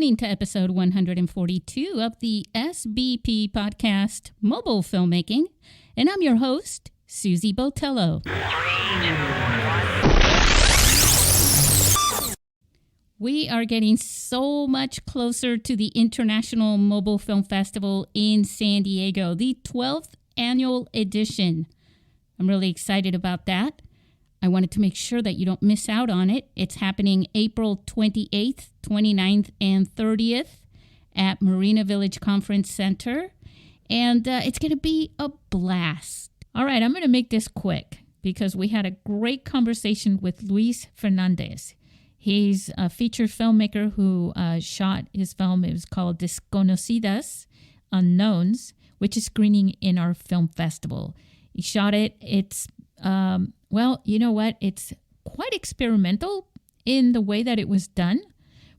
listening to episode 142 of the SBP Podcast Mobile Filmmaking, and I'm your host, Susie Botello. We are getting so much closer to the International Mobile Film Festival in San Diego, the 12th annual edition. I'm really excited about that. I wanted to make sure that you don't miss out on it. It's happening April 28th, 29th, and 30th at Marina Village Conference Center. And it's going to be a blast. All right, I'm going to make this quick because we had a great conversation with Luis Fernandez. He's a feature filmmaker who shot his film. It was called Desconocidas, Unknowns, which is screening in our film festival. He shot it. It's well, you know what? It's quite experimental in the way that it was done,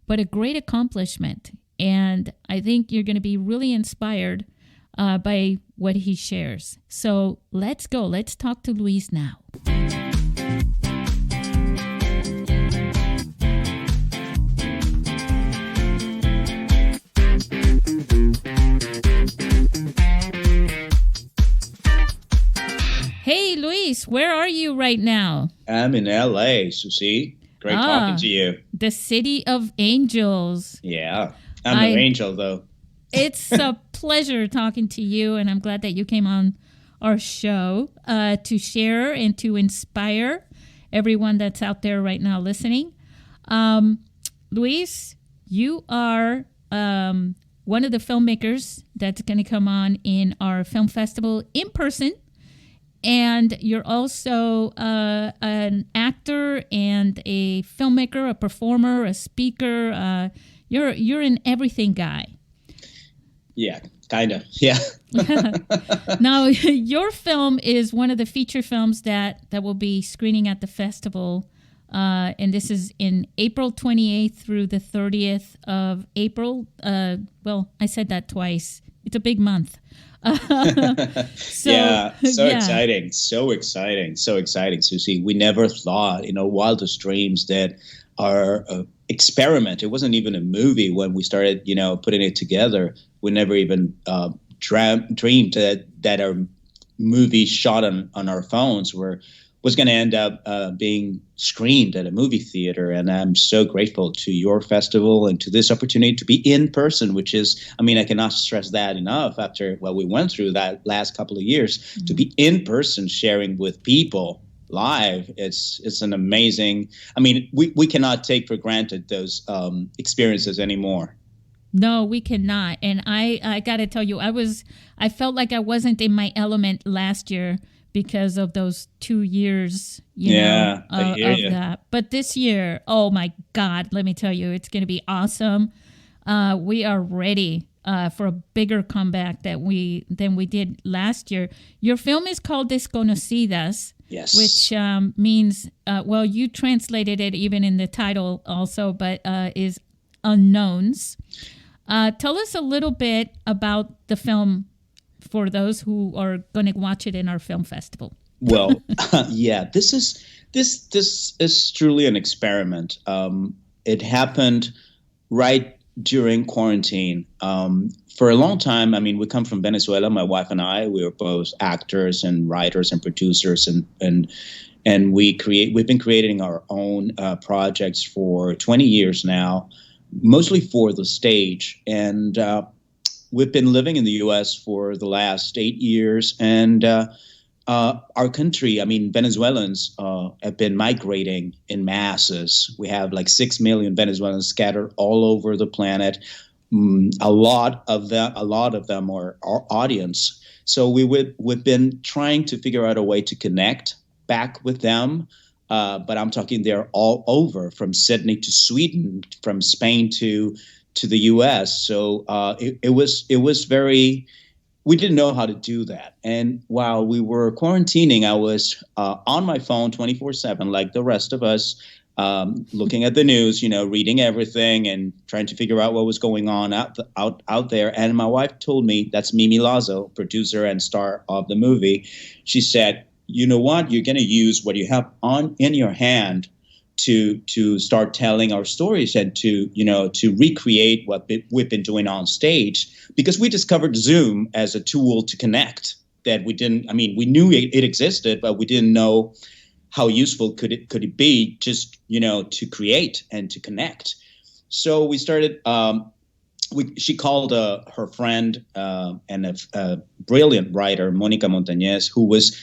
but a great accomplishment. And I think you're going to be really inspired by what he shares. So let's go. Let's talk to Luis now. Hey, Luis, where are you right now? I'm in LA, Susie. Great talking to you. The city of angels. Yeah, I'm an angel, though. It's a pleasure talking to you, and I'm glad that you came on our show to share and to inspire everyone that's out there right now listening. Luis, you are one of the filmmakers that's going to come on in our film festival in person. And you're also an actor and a filmmaker, a performer, a speaker. You're an everything guy. Yeah, kind of. Yeah. Now, your film is one of the feature films that will be screening at the festival. And this is in April 28th through the 30th of April. Well, I said that twice. It's a big month. Exciting. So exciting, Susie. We never thought, wildest dreams that our experiment, it wasn't even a movie when we started, putting it together. We never even dreamed that our movie shot on our phones was going to end up being screened at a movie theater. And I'm so grateful to your festival and to this opportunity to be in person, which is, I cannot stress that enough after what we went through that last couple of years. Mm-hmm. To be in person, sharing with people live, it's an amazing, we cannot take for granted those experiences anymore. No, we cannot. And I got to tell you, I felt like I wasn't in my element last year because of those 2 years, of that. But this year, oh my God, let me tell you, it's going to be awesome. We are ready for a bigger comeback than we did last year. Your film is called Desconocidas, yes, which means, you translated it even in the title also, but is unknowns. Tell us a little bit about the film for those who are going to watch it in our film festival. Well, this is truly an experiment. It happened right during quarantine. For a long time, we come from Venezuela, my wife and I. We were both actors and writers and producers, and we've been creating our own projects for 20 years now, mostly for the stage. And we've been living in the U.S. for the last 8 years, and our country, Venezuelans have been migrating in masses. We have like 6 million Venezuelans scattered all over the planet. A lot of them are our audience. So we've been trying to figure out a way to connect back with them. But I'm talking they're all over, from Sydney to Sweden, from Spain to the U.S. So it was very, we didn't know how to do that. And while we were quarantining, I was on my phone 24/7, like the rest of us, looking at the news, reading everything and trying to figure out what was going on out there. And my wife told me, that's Mimi Lazo, producer and star of the movie. She said, you know what, you're going to use what you have in your hand to start telling our stories and to recreate what we've been doing on stage, because we discovered Zoom as a tool to connect that we didn't. I mean, we knew it existed, but we didn't know how useful could it be just to create and to connect. So we started. She called her friend and a brilliant writer, Monica Montañez, who was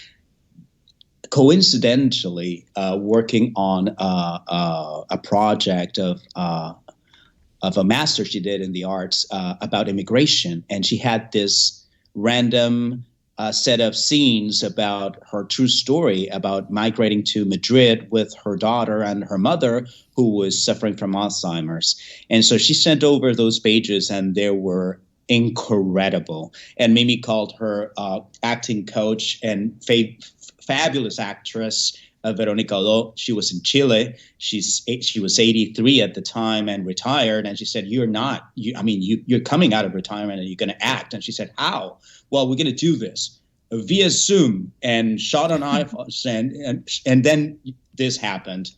coincidentally working on a project of a master she did in the arts about immigration, and she had this random set of scenes about her true story about migrating to Madrid with her daughter and her mother, who was suffering from Alzheimer's. And so she sent over those pages, and they were incredible. And Mimi called her acting coach and fabulous actress, Veronica Lo. She was in Chile. She was 83 at the time and retired. And she said, you're coming out of retirement and you're going to act. And she said, how? Well, we're going to do this via Zoom, and shot on iPhones. And then this happened.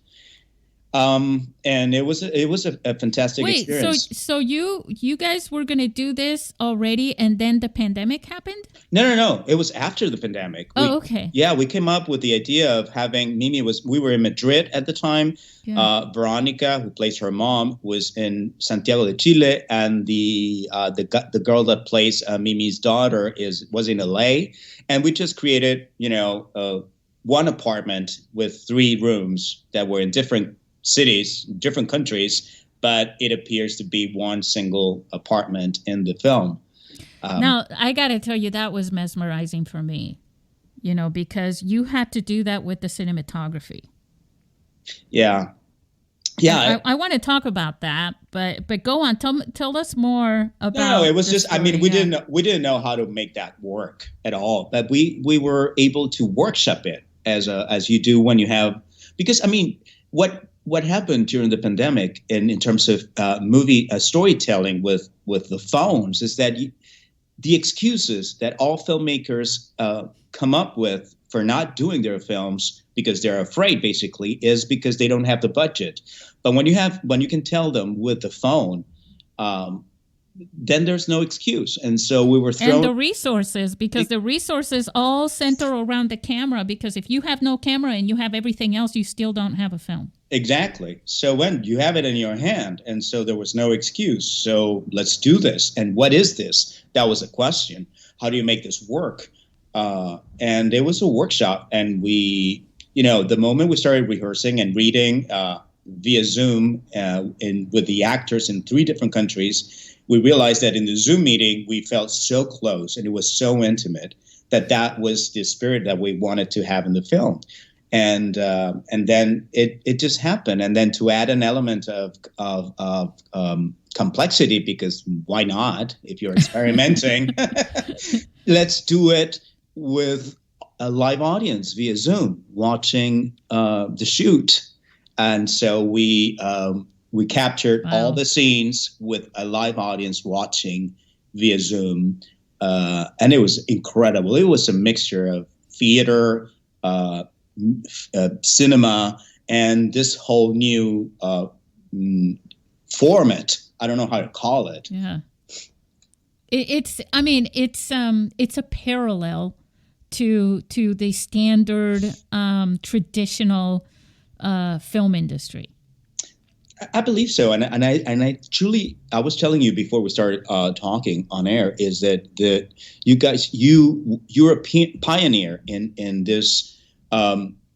And it was a fantastic experience. So you guys were going to do this already, and then the pandemic happened? No. It was after the pandemic. Okay. Yeah, we came up with the idea of having we were in Madrid at the time. Yeah. Veronica, who plays her mom, was in Santiago de Chile, and the girl that plays Mimi's daughter was in LA, and we just created one apartment with 3 rooms that were in different cities, different countries, but it appears to be one single apartment in the film. Now, I got to tell you, that was mesmerizing for me, because you had to do that with the cinematography. Yeah. I want to talk about that, but go on. Tell us more about. No, it was just. Story. I mean, we didn't know how to make that work at all, but we were able to workshop it as you do when you have, because I mean, what happened during the pandemic in terms of movie storytelling with the phones is that the excuses that all filmmakers come up with for not doing their films because they're afraid, basically, is because they don't have the budget. But when you can tell them with the phone, then there's no excuse. And so we were thrown. And the resources, because the resources all center around the camera, because if you have no camera and you have everything else, you still don't have a film. Exactly. So when you have it in your hand, and so there was no excuse. So let's do this. And what is this? That was a question. How do you make this work? And it was a workshop. And we, the moment we started rehearsing and reading via Zoom with the actors in 3 different countries, we realized that in the Zoom meeting, we felt so close and it was so intimate that was the spirit that we wanted to have in the film. And then it just happened. And then to add an element of complexity, because why not? If you're experimenting, let's do it with a live audience via Zoom watching the shoot. And so we captured all the scenes with a live audience watching via Zoom, and it was incredible. It was a mixture of theater, cinema, and this whole new format. I don't know how to call it. Yeah, it's a parallel to the standard traditional film industry. I believe so, and I truly, I was telling you before we started talking on air, is that you're a pioneer in this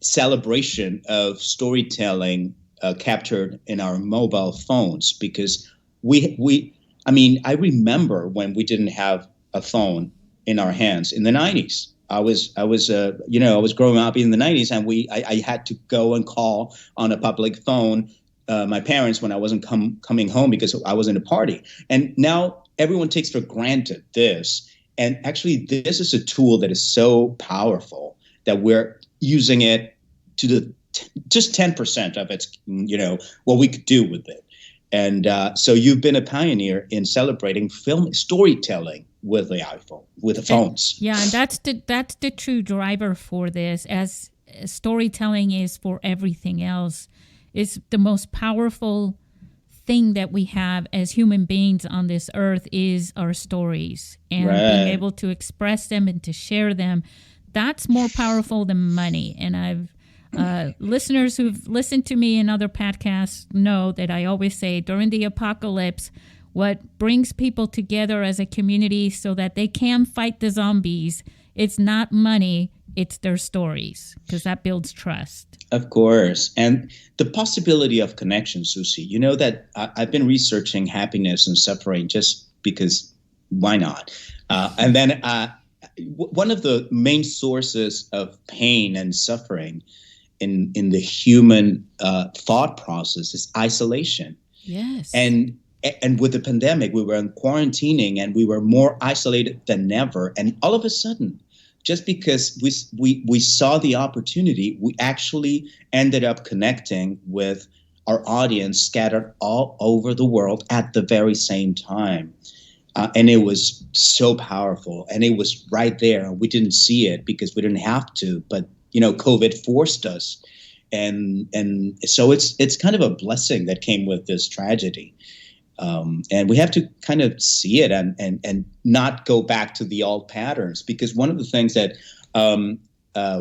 celebration of storytelling captured in our mobile phones, because I remember when we didn't have a phone in our hands in the 90s. I was growing up in the 90s, and I had to go and call on a public phone my parents when I wasn't coming home because I was in a party. And now everyone takes for granted this. And actually, this is a tool that is so powerful that we're using it to just 10% of its, what we could do with it. And so you've been a pioneer in celebrating film storytelling with the iPhone, with the phones. Yeah, and that's the true driver for this, as storytelling is for everything else. It's the most powerful thing that we have as human beings on this earth is our stories, and being able to express them and to share them. That's more powerful than money. And I've listeners who've listened to me in other podcasts know that I always say during the apocalypse, what brings people together as a community so that they can fight the zombies, it's not money, it's their stories, because that builds trust. Of course. And the possibility of connection, Susie, you know that I've been researching happiness and suffering just because why not? And then one of the main sources of pain and suffering in the human thought process is isolation. Yes. And with the pandemic, we were in quarantining and we were more isolated than ever. And all of a sudden, just because we saw the opportunity, we actually ended up connecting with our audience scattered all over the world at the very same time. And it was so powerful, and it was right there. We didn't see it because we didn't have to, but COVID forced us. And so it's kind of a blessing that came with this tragedy. And we have to kind of see it and not go back to the old patterns, because one of the things that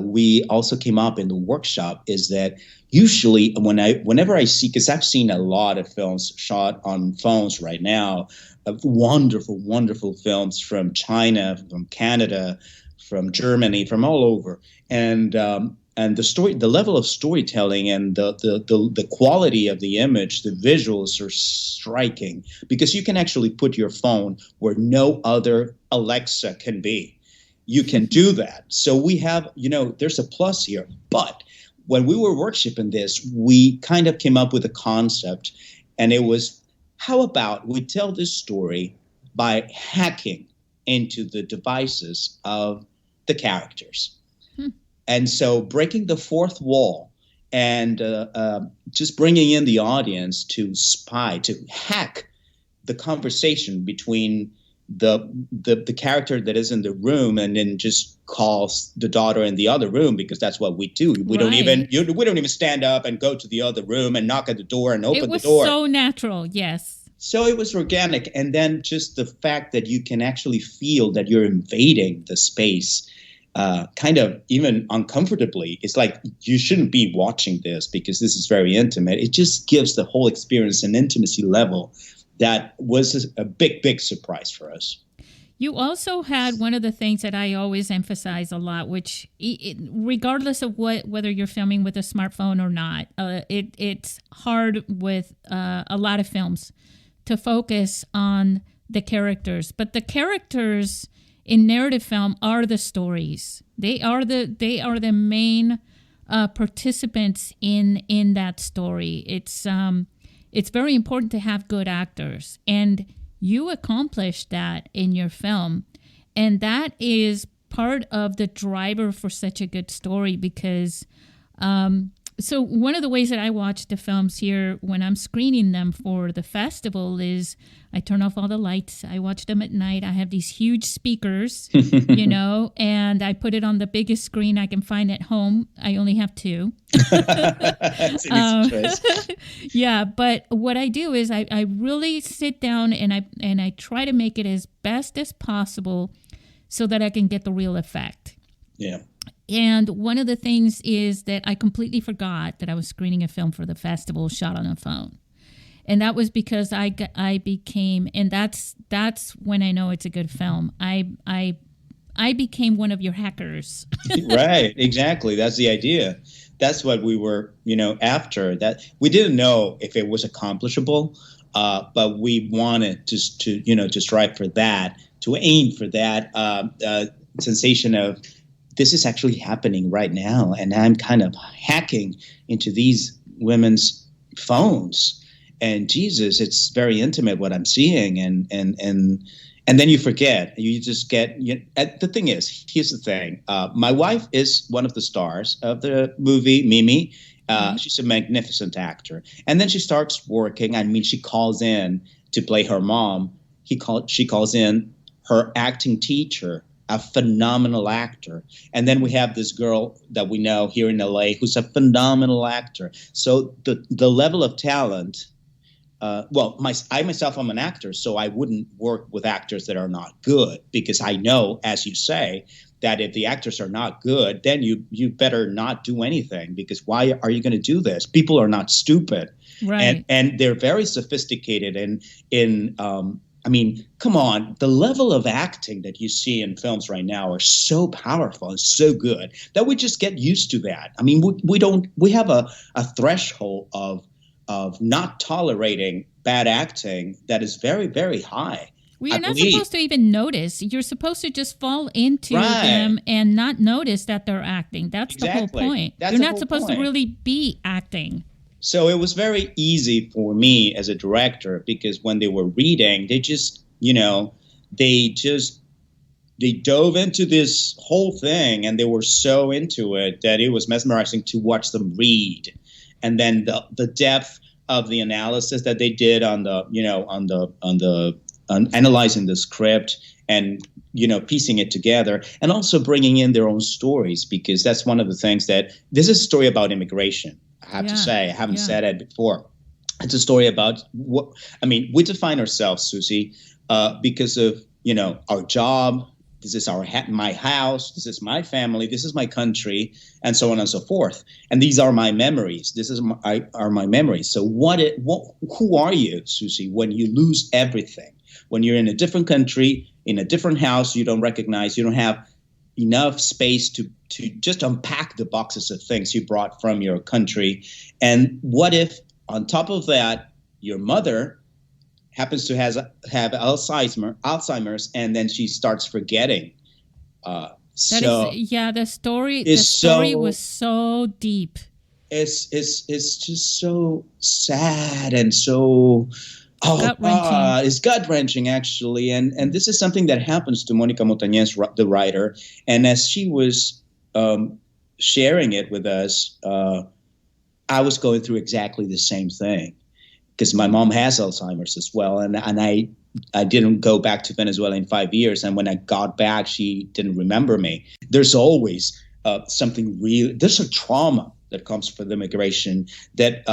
we also came up in the workshop is that usually whenever I see, because I've seen a lot of films shot on phones right now, wonderful, wonderful films from China, from Canada, from Germany, from all over. And the level of storytelling and the quality of the image, the visuals are striking, because you can actually put your phone where no other Alexa can be. You can do that. So we have, there's a plus here. But when we were workshopping this, we kind of came up with a concept, and it was, how about we tell this story by hacking into the devices of the characters? And so breaking the fourth wall and just bringing in the audience to spy, to hack the conversation between the character that is in the room, and then just calls the daughter in the other room, because that's what we do. We don't even stand up and go to the other room and knock at the door and open the door. It was so natural, yes. So it was organic. And then just the fact that you can actually feel that you're invading the space, kind of even uncomfortably. It's like you shouldn't be watching this because this is very intimate. It just gives the whole experience an intimacy level that was a big, big surprise for us. You also had one of the things that I always emphasize a lot, which regardless of whether you're filming with a smartphone or not, it's hard with a lot of films to focus on the characters. But the characters in narrative film are the stories. They are the main participants in that story. It's very important to have good actors, and you accomplished that in your film, and that is part of the driver for such a good story. Because so one of the ways that I watch the films here when I'm screening them for the festival is I turn off all the lights. I watch them at night. I have these huge speakers, and I put it on the biggest screen I can find at home. I only have two. That's an easy choice. Yeah, but what I do is I really sit down and I try to make it as best as possible so that I can get the real effect. Yeah. And one of the things is that I completely forgot that I was screening a film for the festival shot on a phone. And that was because I became, and that's when I know it's a good film. I became one of your hackers. Right, exactly. That's the idea. That's what we were, after. That we didn't know if it was accomplishable, but we wanted to strive for that, to aim for that sensation of, this is actually happening right now, and I'm kind of hacking into these women's phones. And Jesus, it's very intimate what I'm seeing, and then you forget. You just get. The thing is, here's the thing. My wife is one of the stars of the movie, Mimi. She's a magnificent actor, and then she starts working. I mean, she calls in to play her mom. She calls in her acting teacher a phenomenal actor. And then we have this girl that we know here in LA who's a phenomenal actor. So the level of talent, I myself, I'm an actor, so I wouldn't work with actors that are not good, because I know, as you say, that if the actors are not good, then you better not do anything, because why are you going to do this? People are not stupid. Right. And they're very sophisticated I mean, come on, the level of acting that you see in films right now are so powerful and so good that we just get used to that. I mean, we have a threshold of not tolerating bad acting that is very, very high. Well, you're not supposed to even notice. You're supposed to just fall into them and not notice that they're acting. That's the whole point. You're not supposed to really be acting. So it was very easy for me as a director, because when they were reading, they just, they dove into this whole thing, and they were so into it that it was mesmerizing to watch them read. And then the depth of the analysis that they did on analyzing the script and, piecing it together, and also bringing in their own stories, because that's one of the things that this is a story about immigration. I have to say, I haven't said it before. It's a story about we define ourselves, Susie, because of, our job. This is my house. This is my family. This is my country, and so on and so forth. And these are my memories. Are my memories. So who are you, Susie, when you lose everything? When you're in a different country, in a different house, you don't recognize, you don't have enough space to just unpack the boxes of things you brought from your country. And what if, on top of that, your mother happens to have Alzheimer's, and then she starts forgetting. The story was so deep. It's just so sad and so it's gut-wrenching, actually. And this is something that happens to Mónica Montañez, the writer. And as she was sharing it with us, I was going through exactly the same thing, because my mom has Alzheimer's as well. And I didn't go back to Venezuela in 5 years. And when I got back, she didn't remember me. There's always something real. There's a trauma that comes from the immigration that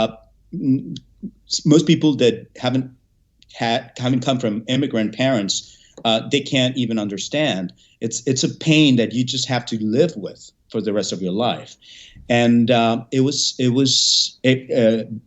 most people that haven't come from immigrant parents, they can't even understand. It's a pain that you just have to live with for the rest of your life. And it was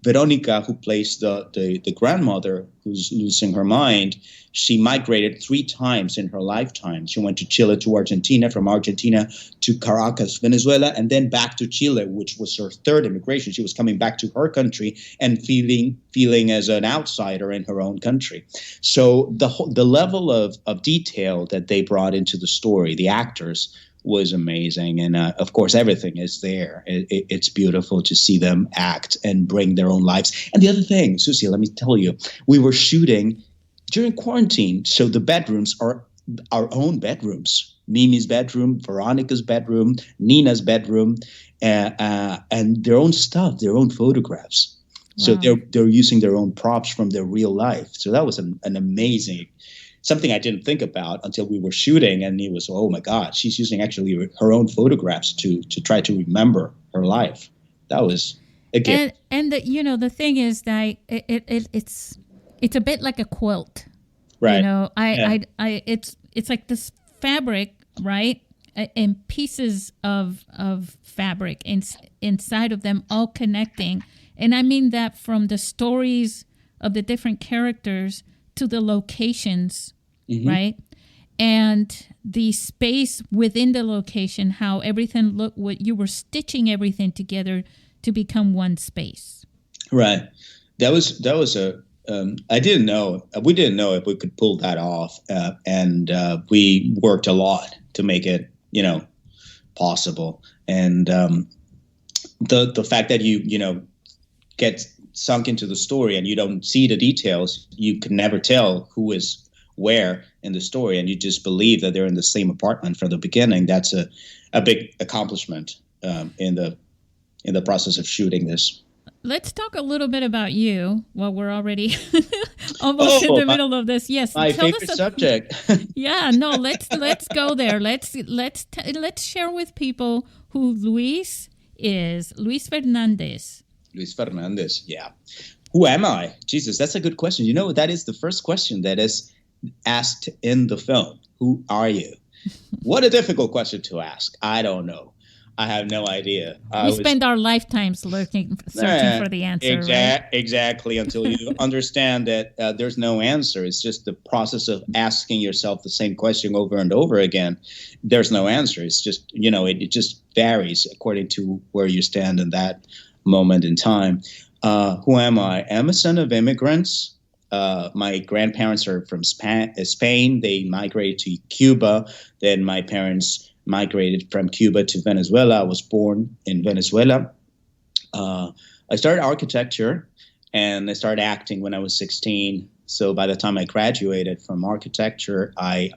Veronica, who plays the grandmother who's losing her mind. She migrated 3 times in her lifetime. She went to Chile, to Argentina, from Argentina to Caracas, Venezuela, and then back to Chile, which was her 3rd immigration. She was coming back to her country and feeling as an outsider in her own country. So the level of detail that they brought into the story, the actors, was amazing. And of course, everything is there. It's beautiful to see them act and bring their own lives. And the other thing, Susie, let me tell you, we were shooting during quarantine. So the bedrooms are our own bedrooms. Mimi's bedroom, Veronica's bedroom, Nina's bedroom, and their own stuff, their own photographs. Wow. So they're using their own props from their real life. So that was an amazing, something I didn't think about until we were shooting, and it was, oh my God, she's using actually her own photographs to try to remember her life. That was a gift. And the thing is that it's a bit like a quilt, right? It's like this fabric, right? And pieces of fabric inside of them, all connecting. And I mean that from the stories of the different characters to the locations, mm-hmm. right? And the space within the location, how everything looked, what you were stitching everything together to become one space. Right. That was I didn't know. We didn't know if we could pull that off. And we worked a lot to make it, possible. And the fact that you get sunk into the story and you don't see the details, you can never tell who is where in the story, and you just believe that they're in the same apartment from the beginning. That's a big accomplishment in the process of shooting this. let's talk a little bit about you. Well, we're already almost in the middle of this. Yes, my favorite subject. Yeah, no, let's go there. Let's share with people who Luis is. Luis Fernandez. Luis Fernandez. Yeah. Who am I? Jesus, that's a good question. You know, that is the first question that is asked in the film. Who are you? What a difficult question to ask. I don't know. I have no idea. We spend our lifetimes searching for the answer. Right? Exactly, until you understand that there's no answer. It's just the process of asking yourself the same question over and over again. There's no answer. It's just, it just varies according to where you stand in that moment in time. Who am I? I'm a son of immigrants. My grandparents are from Spain. They migrated to Cuba. Then my parents migrated from Cuba to Venezuela. I was born in Venezuela. I started architecture and I started acting when I was 16. So by the time I graduated from architecture, I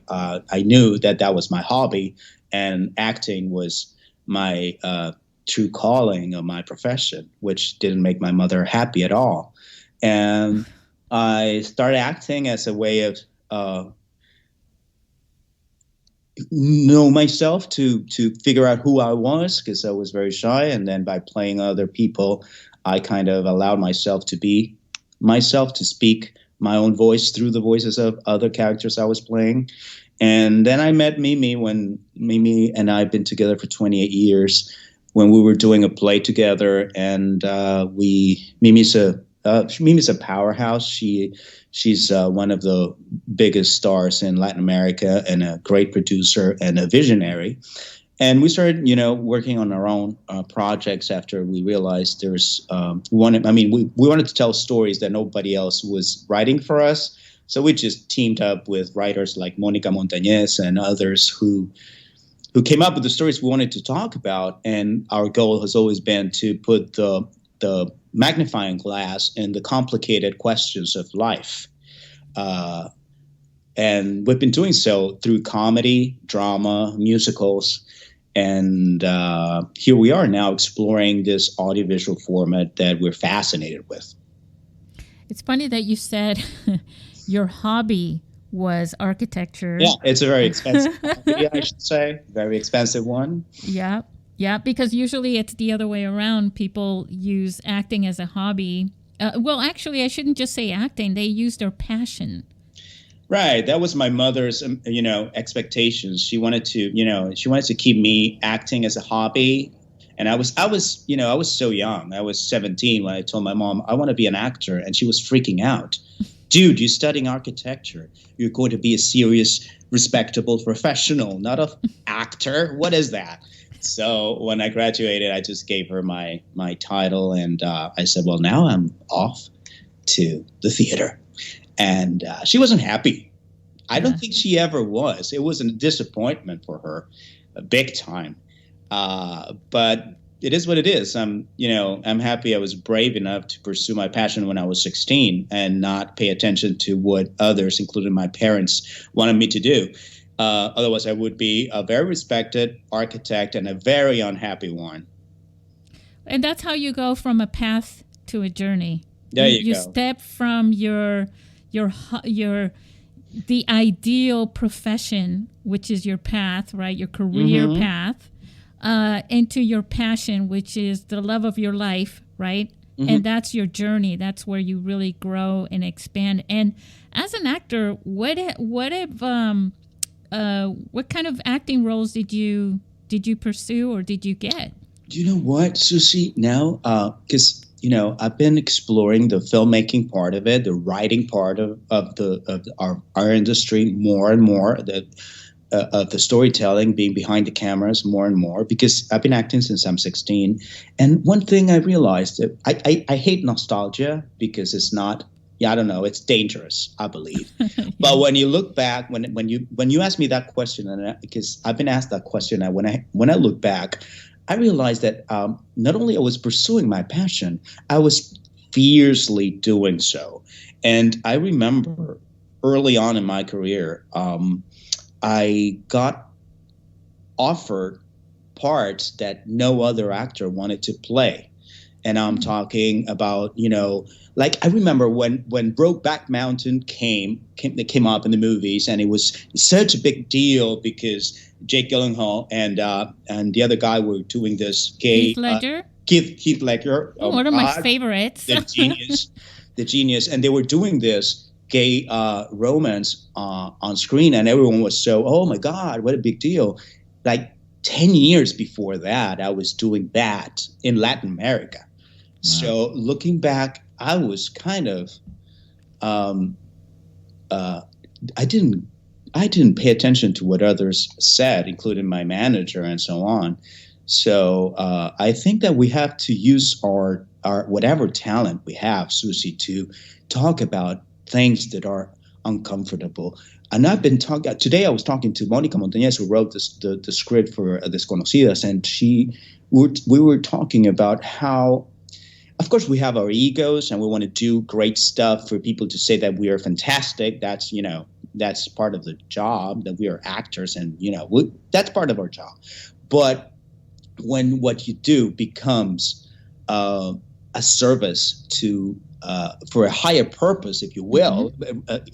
knew that was my hobby, and acting was my true calling of my profession, which didn't make my mother happy at all. And I started acting as a way of know myself, to figure out who I was, because I was very shy. And then by playing other people, I kind of allowed myself to be myself, to speak my own voice through the voices of other characters I was playing. And then I met Mimi, when Mimi and I have been together for 28 years, when we were doing a play together. And Mimi's a powerhouse. She's one of the biggest stars in Latin America, and a great producer and a visionary. And we started, working on our own projects after we realized we wanted to tell stories that nobody else was writing for us. So we just teamed up with writers like Mónica Montañez and others who came up with the stories we wanted to talk about. And our goal has always been to put the magnifying glass in the complicated questions of life. And we've been doing so through comedy, drama, musicals. And here we are now exploring this audiovisual format that we're fascinated with. It's funny that you said your hobby was architecture. Yeah, it's a very expensive hobby, I should say. Very expensive one. Yeah. Yeah, because usually it's the other way around. People use acting as a hobby. Well, actually, I shouldn't just say acting. They use their passion. Right. That was my mother's, expectations. She wanted to keep me acting as a hobby. And I was so young. I was 17 when I told my mom, I want to be an actor. And she was freaking out. Dude, you're studying architecture. You're going to be a serious, respectable professional, not an actor. What is that? So when I graduated, I just gave her my title, and I said, well, now I'm off to the theater. And she wasn't happy. I don't think she ever was. It was a disappointment for her, big time. But it is what it is. I'm happy I was brave enough to pursue my passion when I was 16 and not pay attention to what others, including my parents, wanted me to do. Otherwise, I would be a very respected architect and a very unhappy one. And that's how you go from a path to a journey. There you go. You step from the ideal profession, which is your path, right? Your career path, into your passion, which is the love of your life, right? Mm-hmm. And that's your journey. That's where you really grow and expand. And as an actor, what kind of acting roles did you pursue or did you get? Do you know what, Susie? Now, because I've been exploring the filmmaking part of it, the writing part of our industry more and more, of the storytelling, being behind the cameras more and more, because I've been acting since I'm 16. And one thing I realized, that I hate nostalgia, because it's not. Yeah, I don't know. It's dangerous, I believe. Yeah. But when you look back, when you ask me that question, and because I've been asked that question, and when I look back, I realized that not only I was pursuing my passion, I was fiercely doing so. And I remember early on in my career, I got offered parts that no other actor wanted to play. And I'm talking about, like I remember when Brokeback Mountain came up in the movies, and it was such a big deal because Jake Gyllenhaal and the other guy were doing this gay Heath Ledger. Keith Ledger, One of my favorites. the genius, and they were doing this gay romance on screen, and everyone was so, oh my God, what a big deal! Like 10 years before that, I was doing that in Latin America. Wow. So looking back, I was kind of, I didn't pay attention to what others said, including my manager and so on. So I think that we have to use our whatever talent we have, Susie, to talk about things that are uncomfortable. And I've been talking today. I was talking to Mónica Montañez, who wrote the script for Desconocidas, and we were talking about how, of course, we have our egos and we want to do great stuff for people to say that we are fantastic. That's part of the job, that we are actors, and that's part of our job. But when what you do becomes a service to for a higher purpose, if you will,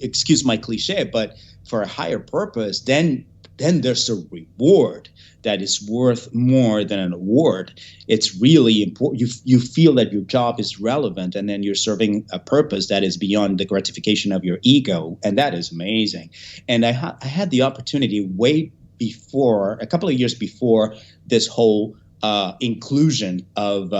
excuse my cliche, but for a higher purpose, then there's a reward that is worth more than an award. It's really important. You feel that your job is relevant, and then you're serving a purpose that is beyond the gratification of your ego, and that is amazing. And I had the opportunity way before, a couple of years before this whole inclusion of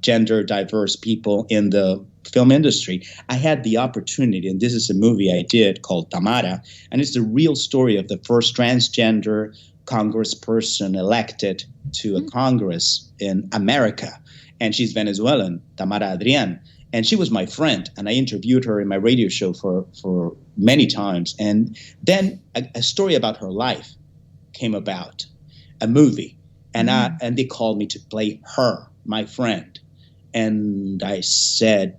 gender diverse people in the film industry, I had the opportunity, and this is a movie I did called Tamara, and it's the real story of the first transgender congressperson elected to a Congress in America. And she's Venezuelan, Tamara Adrián. And she was my friend, and I interviewed her in my radio show for many times. And then a story about her life came about, a movie, and they called me to play her, my friend. And I said,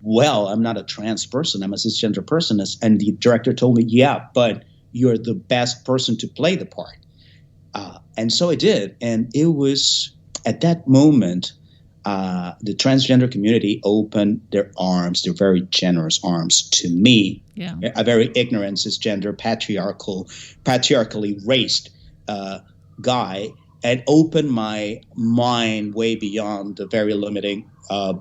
well, I'm not a trans person, I'm a cisgender person. And the director told me, yeah, but you're the best person to play the part. And so I did. And it was at that moment, the transgender community opened their arms, their very generous arms to me, a very ignorant, cisgender, patriarchally raised guy, and opened my mind way beyond the very limiting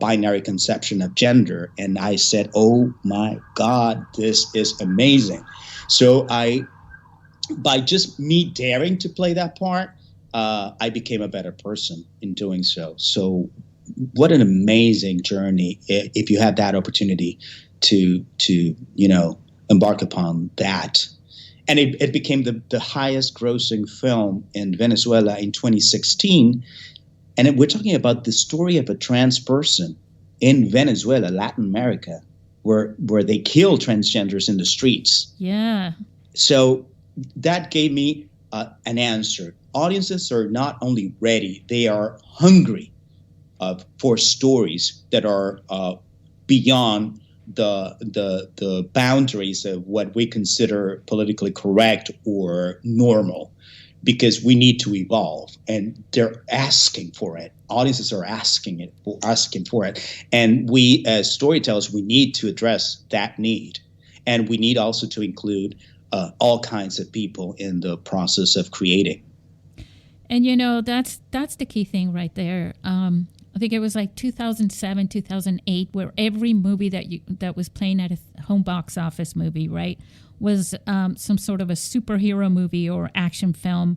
binary conception of gender. And I said, oh my God, this is amazing. So by just me daring to play that part, I became a better person in doing so. So what an amazing journey if you have that opportunity to embark upon that. And it became the highest grossing film in Venezuela in 2016. And we're talking about the story of a trans person in Venezuela, Latin America, where they kill transgenders in the streets. Yeah. So that gave me an answer. Audiences are not only ready, they are hungry for stories that are beyond the boundaries of what we consider politically correct or normal, because we need to evolve, and they're asking for it. Audiences are asking for it, and we as storytellers, we need to address that need, and we need also to include all kinds of people in the process of creating. And that's the key thing right there. I think it was like 2007, 2008, where every movie that was playing at a home box office movie, right, was some sort of a superhero movie or action film.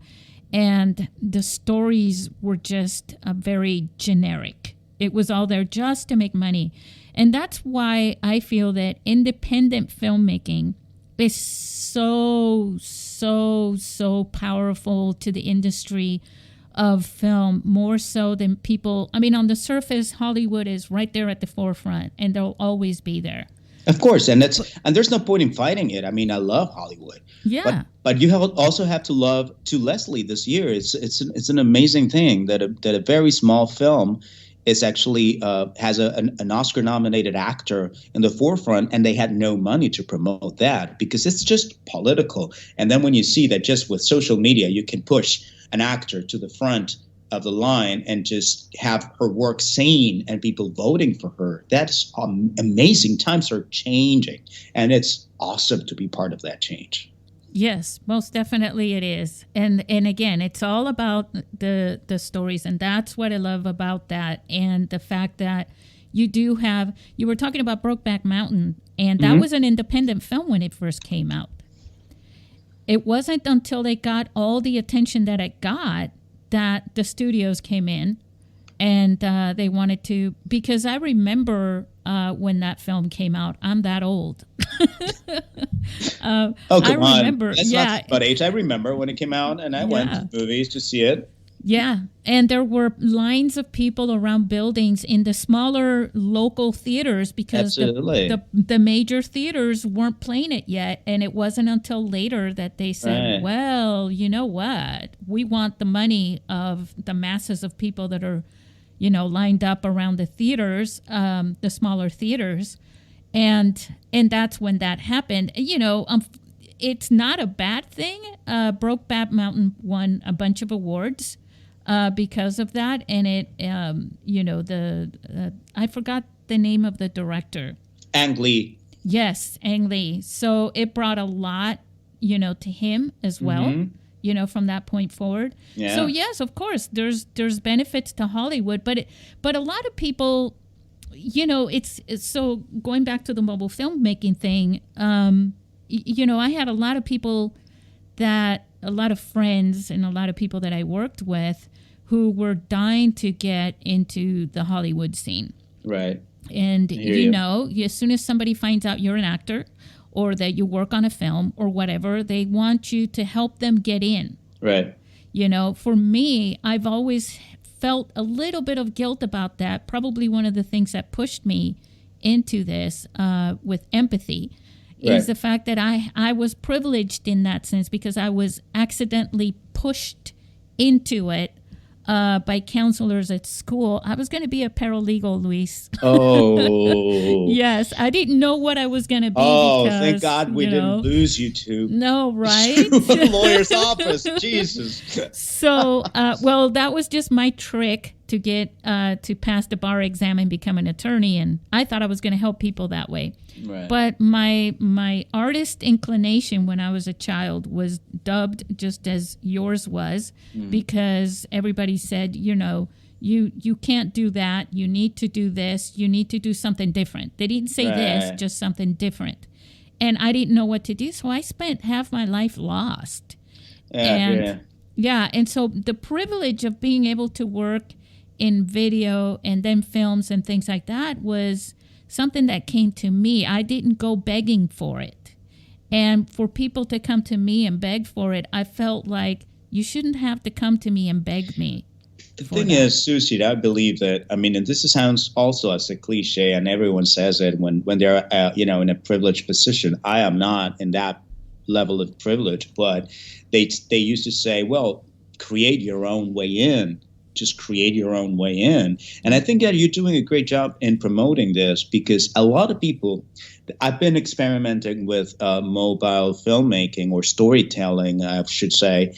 And the stories were just very generic. It was all there just to make money. And that's why I feel that independent filmmaking is so powerful to the industry of film, more so than people. I mean, on the surface, Hollywood is right there at the forefront, and they'll always be there. Of course, and there's no point in fighting it. I mean, I love Hollywood. Yeah. But you also have to love To Leslie this year. It's an amazing thing that a very small film is actually has an Oscar-nominated actor in the forefront, and they had no money to promote that because it's just political. And then when you see that just with social media, you can push an actor to the front of the line and just have her work seen and people voting for her. That's amazing. Times are changing, and it's awesome to be part of that change. Yes, most definitely it is. And again, it's all about the stories, and that's what I love about that, and the fact that you were talking about Brokeback Mountain, and that was an independent film when it first came out. It wasn't until they got all the attention that it got that the studios came in and they wanted to, because I remember when that film came out. I'm that old. Come on. That's not about age. I remember when it came out, and I went to movies to see it. Yeah, and there were lines of people around buildings in the smaller local theaters because the major theaters weren't playing it yet, and it wasn't until later that they said, well, you know what? We want the money of the masses of people that are, lined up around the theaters, the smaller theaters, and that's when that happened. It's not a bad thing. Brokeback Mountain won a bunch of awards because of that, and it, I forgot the name of the director. Ang Lee. Yes, Ang Lee. So it brought a lot, to him as well. From that point forward. Yeah. So yes, of course, there's benefits to Hollywood, but a lot of people, it's so going back to the mobile filmmaking thing. I had a lot of people a lot of friends and a lot of people that I worked with who were dying to get into the Hollywood scene. Right. And as soon as somebody finds out you're an actor, or that you work on a film or whatever, they want you to help them get in. Right. For me, I've always felt a little bit of guilt about that. Probably one of the things that pushed me into this with empathy is the fact that I was privileged in that sense because I was accidentally pushed into it by counselors at school. I was going to be a paralegal, Luis. Oh. Yes, I didn't know what I was going to be. Oh, because, thank God we didn't lose you to. No, right? Lawyer's office, Jesus. So, that was just my trick to get to pass the bar exam and become an attorney, and I thought I was going to help people that way. Right. But my artist inclination when I was a child was dubbed just as yours was, because everybody said, you can't do that. You need to do this. You need to do something different. They didn't say this, just something different. And I didn't know what to do, so I spent half my life lost. And so the privilege of being able to work in video and then films and things like that was something that came to me. I didn't go begging for it. And for people to come to me and beg for it, I felt like you shouldn't have to come to me and beg me. The thing is, Susie, I believe that, and this sounds also as a cliche, and everyone says it when they're, in a privileged position. I am not in that level of privilege, but they used to say, well, create your own way in. Just create your own way in. And I think that you're doing a great job in promoting this, because a lot of people, I've been experimenting with mobile filmmaking or storytelling, I should say,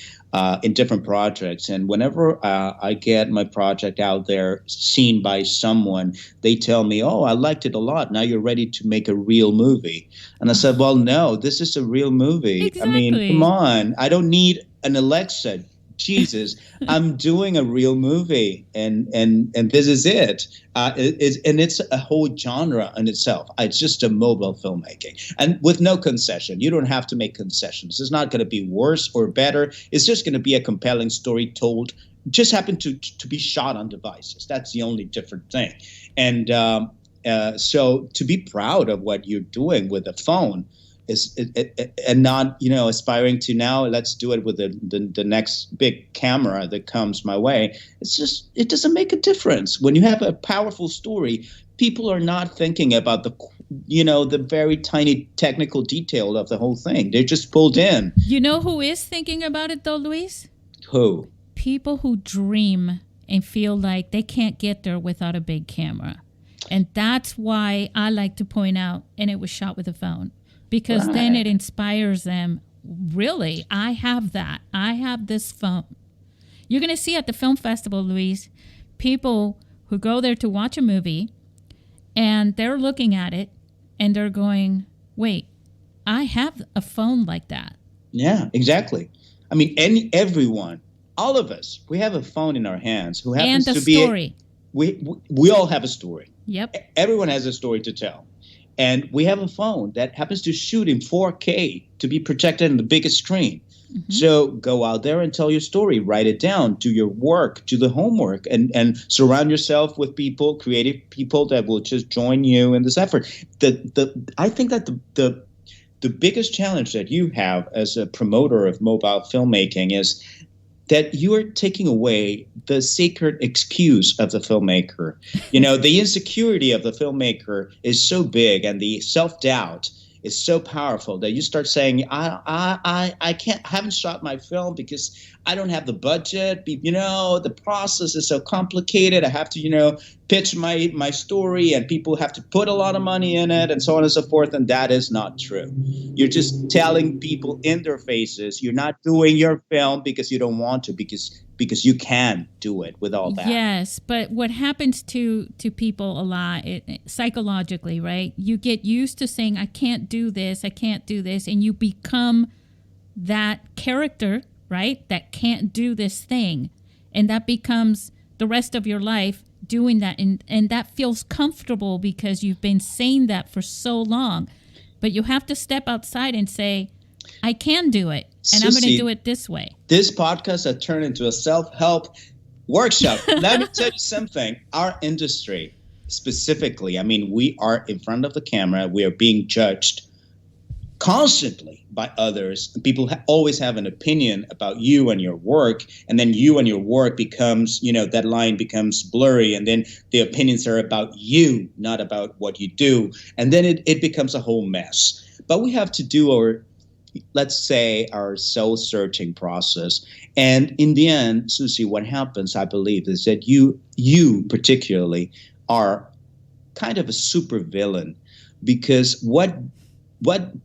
in different projects. And whenever I get my project out there, seen by someone, they tell me, oh, I liked it a lot. Now you're ready to make a real movie. And I said, well, no, this is a real movie. Exactly. Come on. I don't need an Alexa. Jesus, I'm doing a real movie, and this is it. It's a whole genre in itself. It's just a mobile filmmaking, and with no concession. You don't have to make concessions. It's not going to be worse or better. It's just going to be a compelling story told. Just happen to be shot on devices. That's the only different thing. And so to be proud of what you're doing with a phone. And not, aspiring to now, let's do it with the next big camera that comes my way. It's just, it doesn't make a difference. When you have a powerful story, people are not thinking about the very tiny technical detail of the whole thing. They're just pulled in. You know who is thinking about it though, Luis? Who? People who dream and feel like they can't get there without a big camera. And that's why I like to point out, and it was shot with a phone. Because then it inspires them. Really, I have that. I have this phone. You're going to see at the film festival, Luis, people who go there to watch a movie and they're looking at it and they're going, wait, I have a phone like that. Yeah, exactly. I mean, everyone, all of us, we have a phone in our hands who happens and a to be story. We all have a story. Yep. Everyone has a story to tell. And we have a phone that happens to shoot in 4K to be projected on the biggest screen. Mm-hmm. So go out there and tell your story, write it down, do your work, do the homework, and surround yourself with people, creative people that will just join you in this effort. I think that the biggest challenge that you have as a promoter of mobile filmmaking is that you are taking away the sacred excuse of the filmmaker. You know, the insecurity of the filmmaker is so big, and the self-doubt is so powerful that you start saying, I haven't shot my film because I don't have the budget. You know, the process is so complicated. I have to, pitch my story, and people have to put a lot of money in it, and so on and so forth. And that is not true. You're just telling people in their faces, you're not doing your film because you don't want to, because you can do it with all that. Yes, but what happens to people a lot, psychologically, right? You get used to saying, I can't do this, and you become that character, right, that can't do this thing. And that becomes the rest of your life doing that. And that feels comfortable because you've been saying that for so long. But you have to step outside and say, I can do it, and I'm going to do it this way. This podcast has turned into a self-help workshop. Let me tell you something. Our industry specifically, I mean, we are in front of the camera. We are being judged constantly by others. People always have an opinion about you and your work, and then you and your work becomes, that line becomes blurry, and then the opinions are about you, not about what you do, and then it becomes a whole mess. But we have to do our soul-searching process. And in the end, Susie, what happens, I believe, is that you particularly are kind of a supervillain, because what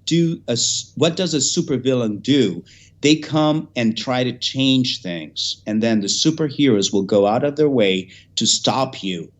does a supervillain do? They come and try to change things, and then the superheroes will go out of their way to stop you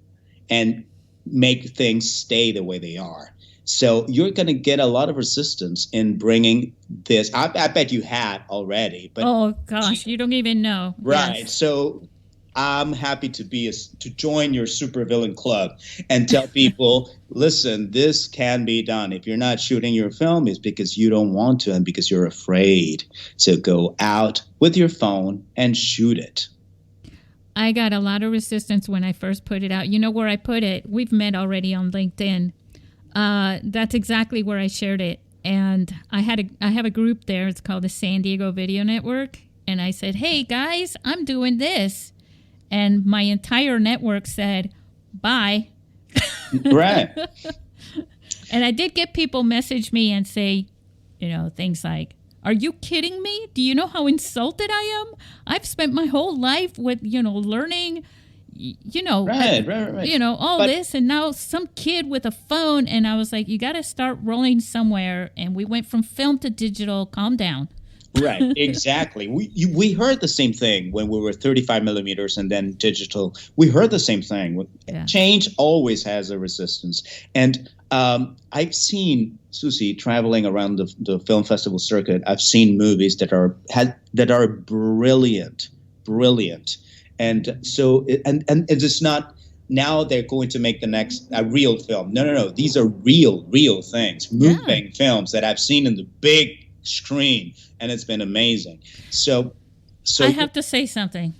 and make things stay the way they are. So you're going to get a lot of resistance in bringing this. I bet you had already. But oh, gosh, you don't even know. Right. Yes. So I'm happy to join your supervillain club and tell people, listen, this can be done. If you're not shooting your film, it's because you don't want to and because you're afraid. So go out with your phone and shoot it. I got a lot of resistance when I first put it out. You know where I put it? We've met already on LinkedIn. That's exactly where I shared it. And I have a group there. It's called the San Diego Video Network. And I said, hey, guys, I'm doing this. And my entire network said, bye. Right. And I did get people message me and say, things like, are you kidding me? Do you know how insulted I am? I've spent my whole life with, learning right. All this, and now some kid with a phone. And I was like, you got to start rolling somewhere. And we went from film to digital. Calm down. Right, exactly. We heard the same thing when we were 35 millimeters and then digital. We heard the same thing. Yeah. Change always has a resistance. And I've seen, Susie, traveling around the film festival circuit, I've seen movies that are brilliant. And so, and it's not, now they're going to make the next a real film. No. These are real things, moving films that I've seen in the big screen, and it's been amazing. So I have to say something.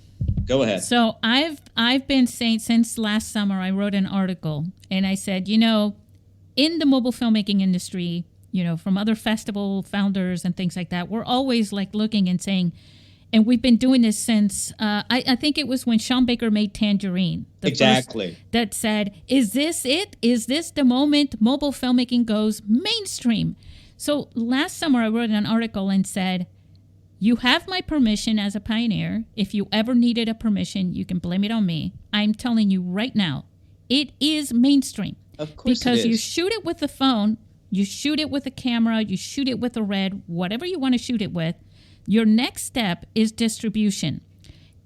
Go ahead. So I've been saying since last summer, I wrote an article, and I said, in the mobile filmmaking industry, from other festival founders and things like that, we're always looking and saying, and we've been doing this since, I think it was when Sean Baker made Tangerine. Exactly. That said, is this it? Is this the moment mobile filmmaking goes mainstream? So last summer, I wrote an article and said, you have my permission as a pioneer. If you ever needed a permission, you can blame it on me. I'm telling you right now, it is mainstream. Of course because it is. You shoot it with the phone, you shoot it with a camera, you shoot it with a RED, whatever you want to shoot it with. Your next step is distribution.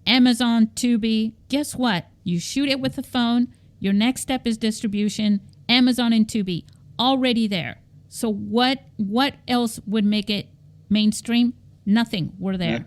Amazon, Tubi. Guess what? You shoot it with a phone. Your next step is distribution. Amazon and Tubi already there. So what else would make it mainstream? Nothing. We're there.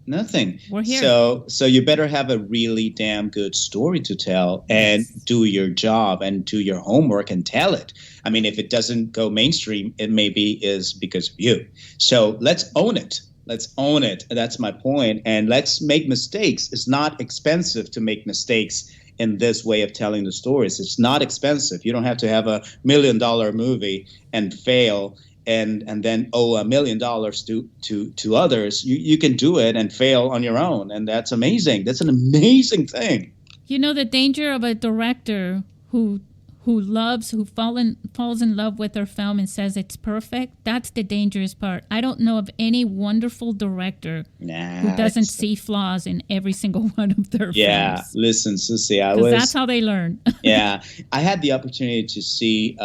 Nothing. We're here. So you better have a really damn good story to tell and do your job and do your homework and tell it. I mean, if it doesn't go mainstream, it maybe is because of you. So let's own it. Let's own it. That's my point. And let's make mistakes. It's not expensive to make mistakes in this way of telling the stories. It's not expensive. You don't have to have $1 million movie and fail and then owe $1 million to others. You can do it and fail on your own. And that's amazing. That's an amazing thing. You know, the danger of a director who falls in love with their film and says it's perfect, that's the dangerous part. I don't know of any wonderful director who doesn't see flaws in every single one of their films. Yeah, listen, Susie, that's how they learn. Yeah, I had the opportunity to see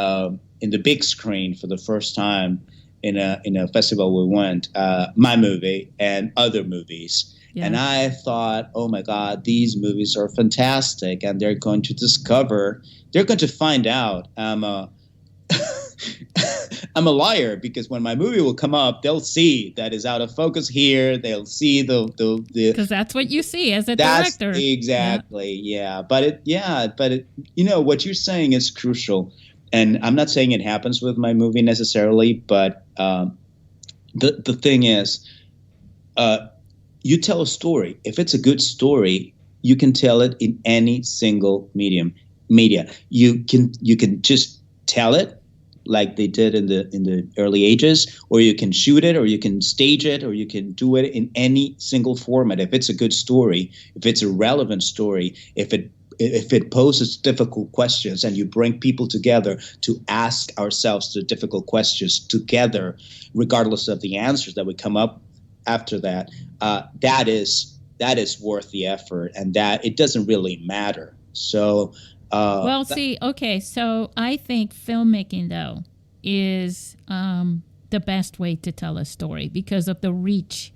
in the big screen for the first time in a festival we went, my movie and other movies. Yeah. And I thought, oh my God, these movies are fantastic, and they're going to find out I'm a liar, because when my movie will come up, they'll see that is out of focus here. They'll see the because that's what you see as a director. Exactly, yeah. But you know what you're saying is crucial, and I'm not saying it happens with my movie necessarily, but the thing is, you tell a story. If it's a good story, you can tell it in any single media. You can just tell it like they did in the early ages, or you can shoot it, or you can stage it, or you can do it in any single format. If it's a good story, if it's a relevant story, if it poses difficult questions, and you bring people together to ask ourselves the difficult questions together, regardless of the answers that we come up after that, that is worth the effort, and that it doesn't really matter. So, so I think filmmaking, though, is the best way to tell a story because of the reach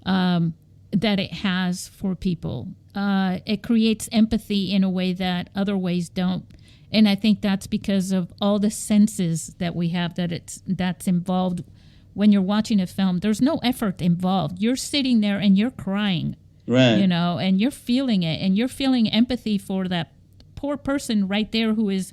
that it has for people. It creates empathy in a way that other ways don't. And I think that's because of all the senses that we have that's involved. When you're watching a film, there's no effort involved. You're sitting there and you're crying, right? You know, and you're feeling it, and you're feeling empathy for that poor person right there who is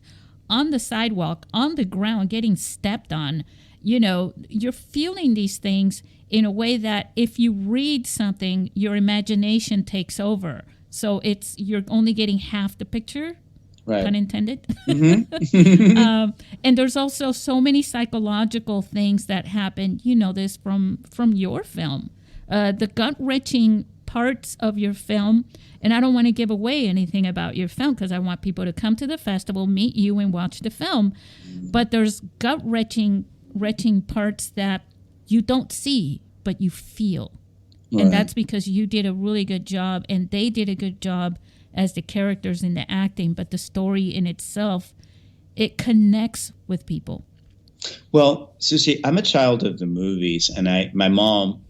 on the sidewalk, on the ground, getting stepped on. You know, you're feeling these things in a way that if you read something, your imagination takes over. So you're only getting half the picture. Right. Pun intended. Mm-hmm. And there's also so many psychological things that happen. You know this from your film. The gut-wrenching parts of your film, and I don't want to give away anything about your film because I want people to come to the festival, meet you, and watch the film. But there's gut-wrenching parts that you don't see, but you feel. Right. And that's because you did a really good job, and they did a good job as the characters in the acting, but the story in itself, it connects with people. Well, Susie, I'm a child of the movies, and my mom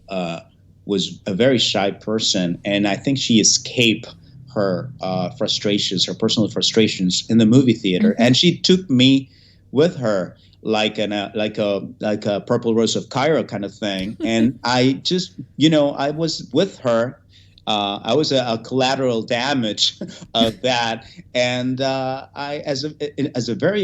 was a very shy person, and I think she escaped her frustrations, her personal frustrations in the movie theater, mm-hmm. and she took me with her like a Purple Rose of Cairo kind of thing, and I just, I was with her. I was a collateral damage of that, and as a very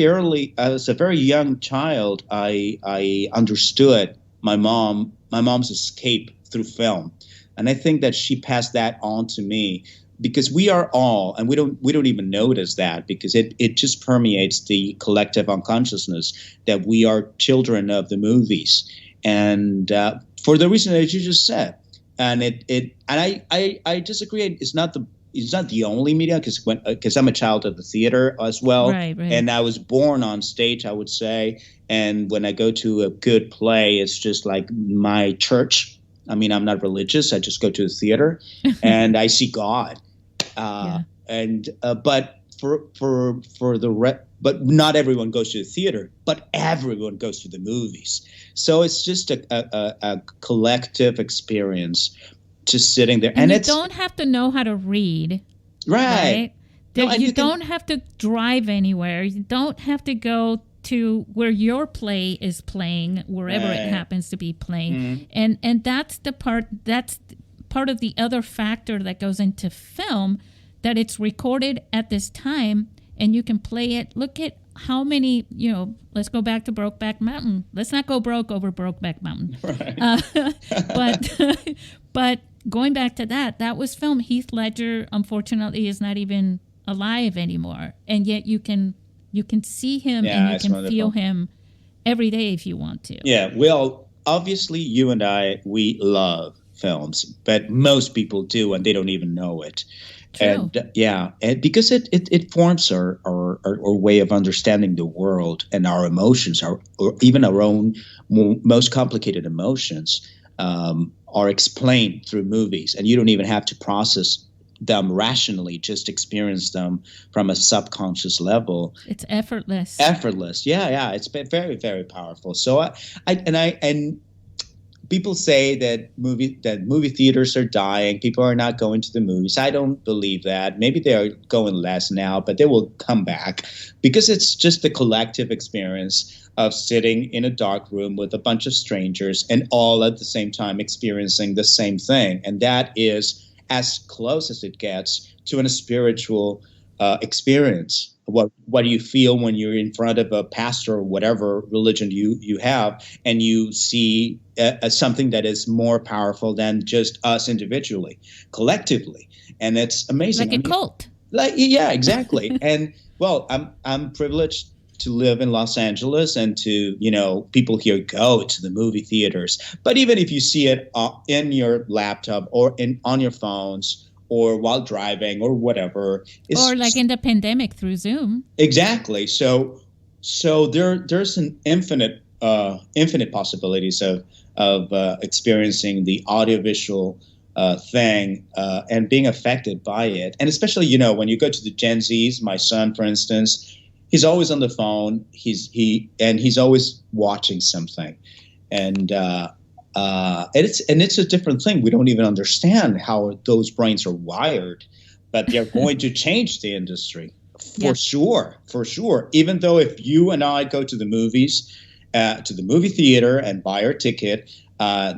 young child, I understood my mom's escape through film, and I think that she passed that on to me because we are all, and we don't even notice that because it just permeates the collective unconsciousness that we are children of the movies, and for the reason that you just said. And I disagree. It's not the only media because I'm a child of the theater as well, right. And I was born on stage, I would say. And when I go to a good play, it's just like my church. I mean, I'm not religious. I just go to the theater and I see God. And but but not everyone goes to the theater, but everyone goes to the movies. So it's just a collective experience. just sitting there. And you don't have to know how to read. Right. No, you don't have to drive anywhere. You don't have to go to where your play is playing, wherever it happens to be playing. And that's part of the other factor that goes into film, that it's recorded at this time and you can play it. Look at how many, let's go back to Brokeback Mountain. Let's not go broke over Brokeback Mountain. Right. But going back to that was film. Heath Ledger, unfortunately, is not even alive anymore. And yet you can see him and you can feel him every day if you want to. Yeah, well, obviously you and I, we love films, but most people do, and they don't even know it. True. And because it forms our way of understanding the world and our emotions, or even our own most complicated emotions, are explained through movies, and you don't even have to process them rationally, just experience them from a subconscious level. It's effortless. Yeah, it's been very, very powerful. So I people say that movie theaters are dying. People are not going to the movies. I don't believe that. Maybe they are going less now, but they will come back, because it's just the collective experience of sitting in a dark room with a bunch of strangers and all at the same time experiencing the same thing. And that is as close as it gets to a spiritual experience. What do you feel when you're in front of a pastor or whatever religion you have, and you see something that is more powerful than just us individually, collectively? And it's amazing. Like a cult. Yeah, exactly. And well, I'm privileged to live in Los Angeles, and to, people here go to the movie theaters. But even if you see it in your laptop or on your phones, or while driving or whatever. Or like in the pandemic through Zoom. Exactly. So there's an infinite possibilities of experiencing the audiovisual thing and being affected by it. And especially, when you go to the Gen Zs, my son, for instance, he's always on the phone. He's always watching something. And it's a different thing. We don't even understand how those brains are wired, but they're going to change the industry for sure. Even though if you and I go to the movies, to the movie theater and buy our ticket,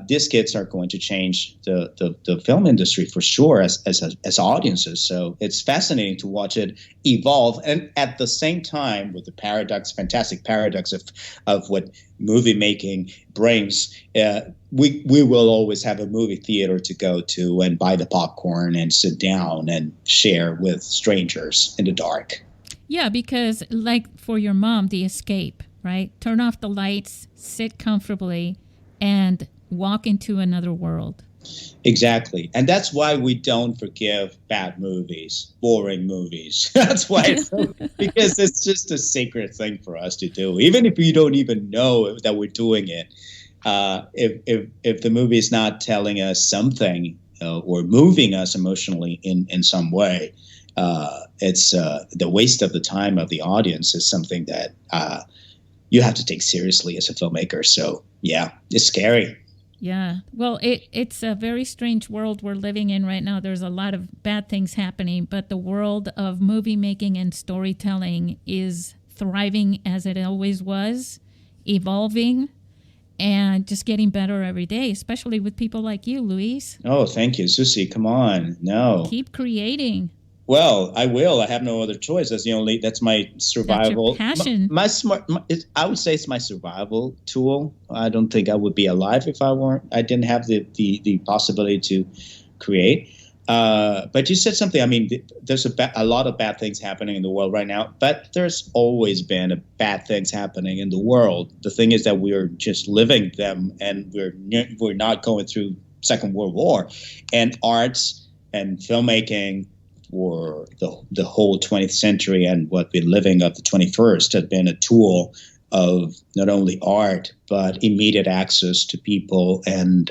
these kids are going to change the film industry for sure as audiences. So it's fascinating to watch it evolve, and at the same time with the fantastic paradox of what movie making brings. We will always have a movie theater to go to and buy the popcorn and sit down and share with strangers in the dark. Yeah, because like for your mom, the escape, right? Turn off the lights, sit comfortably, and walk into another world. Exactly. And that's why we don't forgive bad movies, boring movies. That's why because it's just a sacred thing for us to do. Even if you don't even know that we're doing it. If the movie is not telling us something or moving us emotionally in some way, it's the waste of the time of the audience is something that you have to take seriously as a filmmaker. So, yeah, it's scary. Yeah. Well, it's a very strange world we're living in right now. There's a lot of bad things happening, but the world of movie making and storytelling is thriving as it always was, evolving, and just getting better every day, especially with people like you, Luis. Oh, thank you, Susie. Come on. No. Keep creating. Well, I will. I have no other choice. That's my survival. That's your passion. I would say it's my survival tool. I don't think I would be alive if I didn't have the possibility to create. But you said something. I mean, there's a lot of bad things happening in the world right now, but there's always been bad things happening in the world. The thing is that we're just living them, and we're not going through Second World War. And arts and filmmaking for the whole 20th century and what we're living of the 21st has been a tool of not only art, but immediate access to people and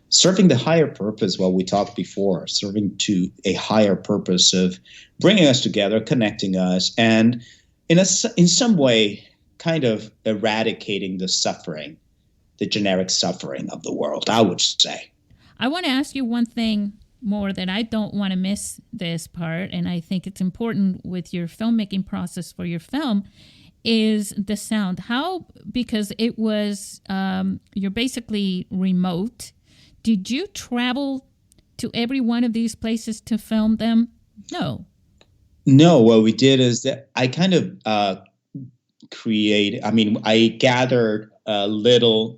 serving the higher purpose, what we talked before, serving to a higher purpose of bringing us together, connecting us, and in some way kind of eradicating the generic suffering of the world, I would say. I want to ask you one thing more that I don't want to miss this part, and I think it's important with your filmmaking process for your film, is the sound. How, because it was, you're basically remote. Did you travel to every one of these places to film them? No. No, what we did is that I kind of I gathered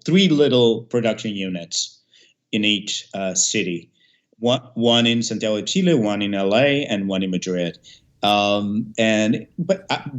three little production units in each city. One in Santiago de Chile, one in LA, and one in Madrid. But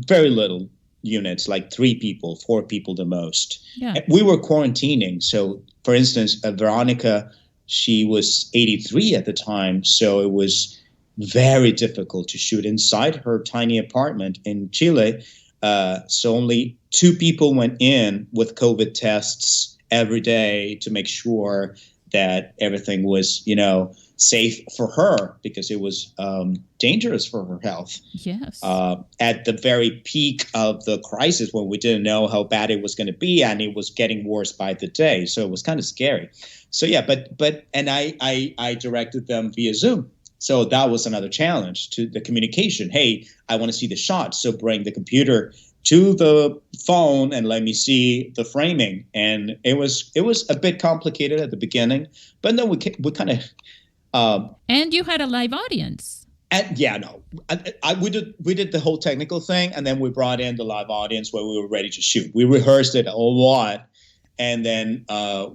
very little units, like 3 people, 4 people the most. Yeah. We were quarantining. So, for instance, Veronica, she was 83 at the time, so it was very difficult to shoot inside her tiny apartment in Chile. So only 2 people went in with COVID tests every day to make sure that everything was, safe for her, because it was dangerous for her health. Yes. At the very peak of the crisis, when we didn't know how bad it was going to be, and it was getting worse by the day. So it was kind of scary. So yeah, and I directed them via Zoom. So that was another challenge to the communication. Hey, I want to see the shot. So bring the computer to the phone and let me see the framing. And it was a bit complicated at the beginning, but then we kind of. And you had a live audience. We did the whole technical thing, and then we brought in the live audience when we were ready to shoot. We rehearsed it a lot, and then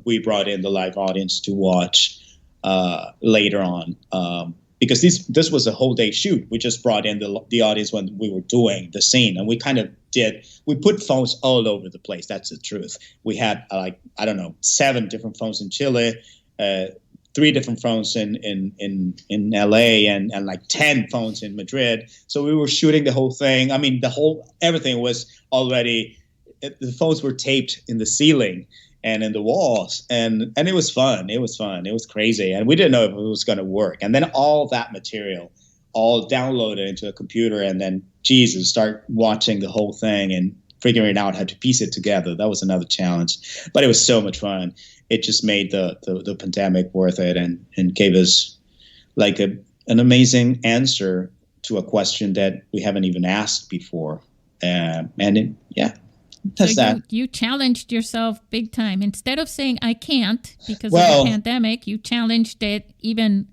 we brought in the live audience to watch later on. Because this was a whole day shoot. We just brought in the audience when we were doing the scene, and we put phones all over the place. That's the truth. We had 7 different phones in Chile, 3 different phones in LA, and like 10 phones in Madrid. So we were shooting the whole thing. I mean, everything was already, the phones were taped in the ceiling and in the walls, and it was fun. It was crazy, and we didn't know if it was going to work. And then all that material, all downloaded into a computer, and then start watching the whole thing and figuring out how to piece it together. That was another challenge, but it was so much fun. It just made the pandemic worth it, and gave us like an amazing answer to a question that we haven't even asked before. That's that. You challenged yourself big time. Instead of saying I can't because of the pandemic, you challenged it even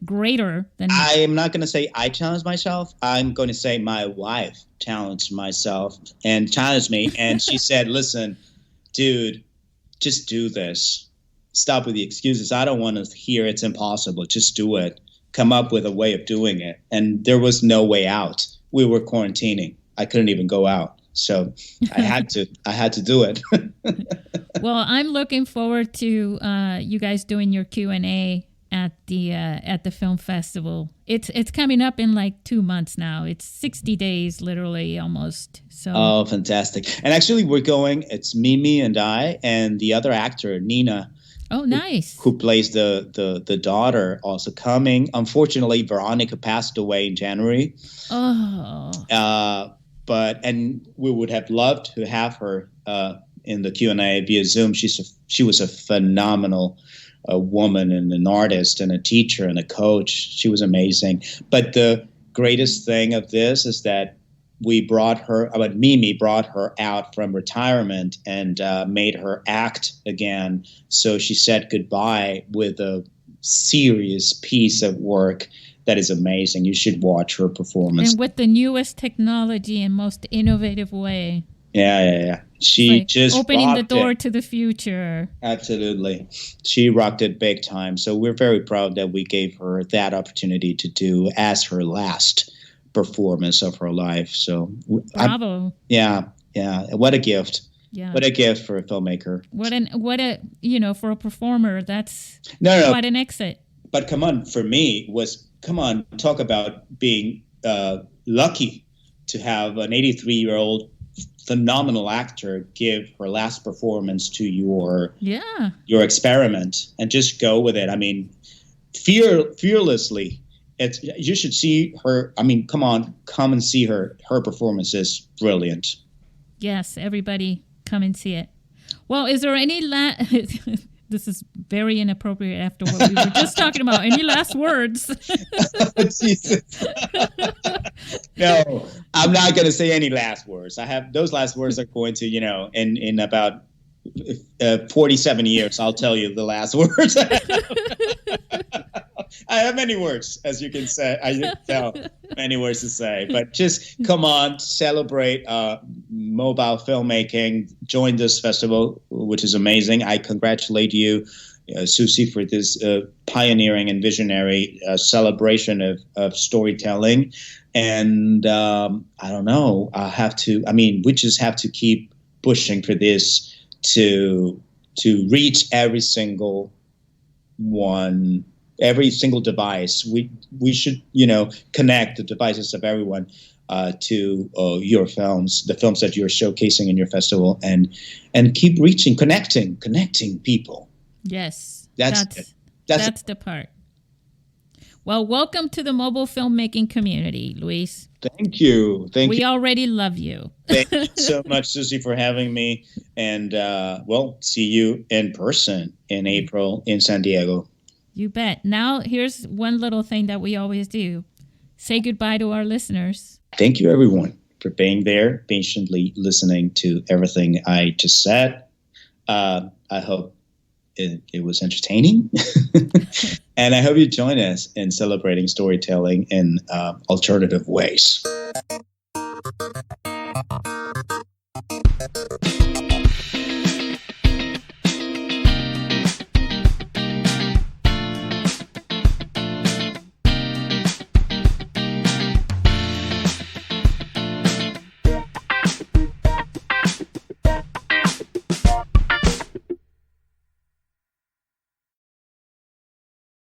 greater than. I'm not going to say I challenged myself. I'm going to say my wife challenged myself and challenged me. And she said, listen, dude, just do this. Stop with the excuses. I don't want to hear it's impossible. Just do it. Come up with a way of doing it. And there was no way out. We were quarantining. I couldn't even go out. So I had to do it. Well, I'm looking forward to you guys doing your Q&A at the film festival. It's coming up in like 2 months now. It's 60 days, literally, almost. So. Oh, fantastic! And actually, we're going. It's Mimi and I and the other actor, Nina. Oh, nice. Who plays the daughter, also coming. Unfortunately, Veronica passed away in January. Oh. And we would have loved to have her in the Q&A via Zoom. She was a phenomenal woman and an artist and a teacher and a coach. She was amazing. But the greatest thing of this is that Mimi brought her out from retirement and made her act again. So she said goodbye with a serious piece of work that is amazing. You should watch her performance. And with the newest technology and most innovative way. Yeah. She just opening the door to the future. Absolutely. She rocked it big time. So we're very proud that we gave her that opportunity to do as her last performance of her life. So bravo. Yeah. What a gift. Yeah. What a gift for a filmmaker. For a performer, that's quite an exit. But come on, for me talk about being lucky to have an 83-year-old phenomenal actor give her last performance to your experiment and just go with it. I mean, fearlessly. You should see her. I mean, come and see her. Her performance is brilliant. Yes, everybody come and see it. Well, is there any this is very inappropriate after what we were just talking about. Any last words? Jesus. No, I'm not going to say any last words. I have those last words are going to, in about 47 years, I'll tell you the last words. I have many words, as you can say. I can tell many words to say, but just come on, celebrate mobile filmmaking. Join this festival, which is amazing. I congratulate you, Susie, for this pioneering and visionary celebration of storytelling. And I don't know. We just have to keep pushing for this to reach every single one. Every single device, we should, connect the devices of everyone to your films, the films that you're showcasing in your festival, and keep reaching, connecting people. Yes, that's the part. Well, welcome to the mobile filmmaking community, Luis. Thank you. We already love you. Thank you so much, Susie, for having me. And see you in person in April in San Diego. You bet. Now, here's one little thing that we always do. Say goodbye to our listeners. Thank you, everyone, for being there, patiently listening to everything I just said. I hope it was entertaining. And I hope you join us in celebrating storytelling in alternative ways.